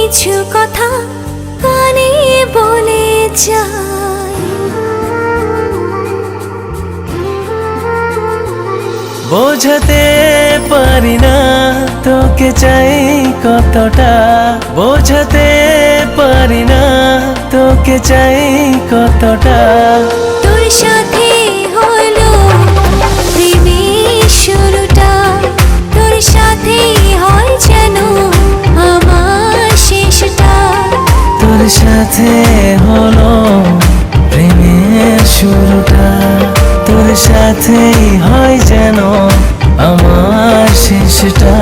কিছু কথা কানে বলে যায়। বোঝাতে পারি না তোকে চাই কতটা, বোঝাতে পারি না তোকে চাই কতটা। তোর সাথে হলো প্রেমের শুরুটা, তোর সাথেই হয় যেন আমার শেষটা। তোর সাথে হলো প্রেমের শুরুটা, তোর সাথেই হয় যেন আমার শেষটা।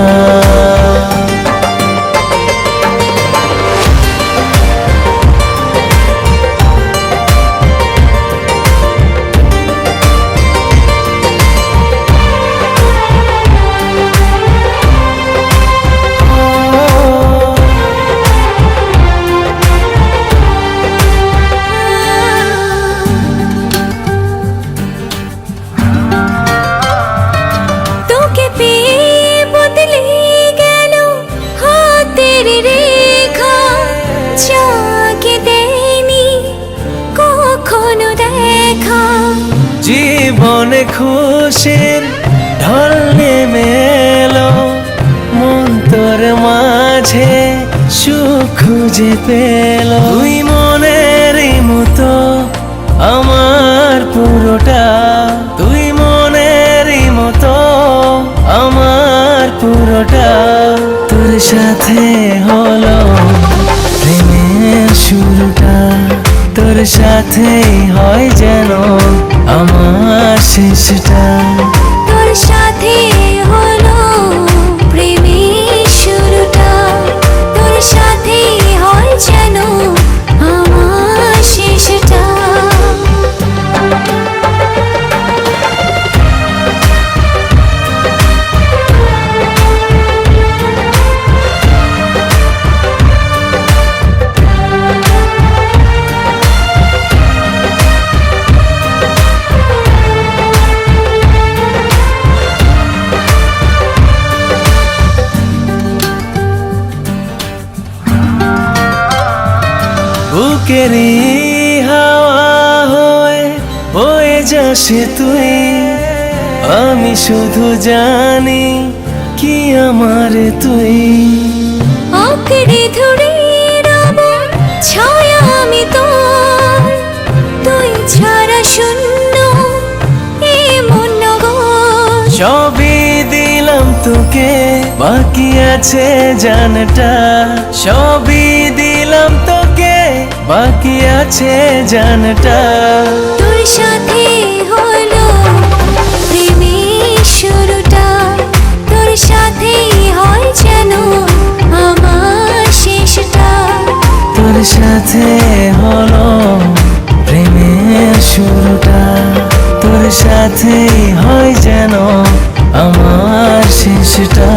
জীবনে খুশির ঢল নেমে এলো, মন তোর মাঝে সুখ খুঁজে পেল। তুই মনেরই মতো আমার পুরোটা, তুই মনেরই মতো আমার পুরোটা। তোর সাথে হলো প্রেমের শুরুটা, তোর সাথেই হয় যেন আমার শেষটা। তোর সাথে হলো প্রেমের শুরুটা, তোর সাথেই হয় যেন আমার শেষটা। বুকেরই হাওয়া হয়ে বয়ে যাসে তুই, আমি শুধু জানি কি আমার তুই। আঁকড়ে ধরে রব ছায়া আমি তোর, তুই ছাড়া শূন্য এ মন নগর। সবই দিলাম তোকে, বাকি আছে জানটা। সবই দিলাম তোকে, বাকি আছে জানটা। তোর সাথে হলো প্রেমের শুরুটা, তোর সাথেই হয় যেন আমার শেষটা। তোর সাথে হলো প্রেমের শুরুটা, তোর সাথেই হয় যেন আমার শেষটা।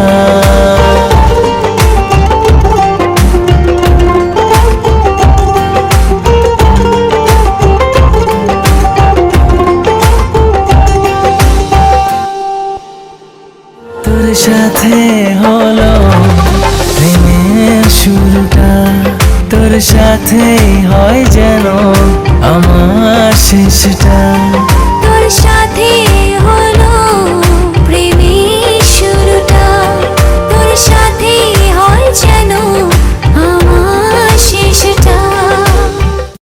তোর সাথে হলো প্রেমের শুরুটা, তোর সাথেই হয় যেন আমার শেষটা।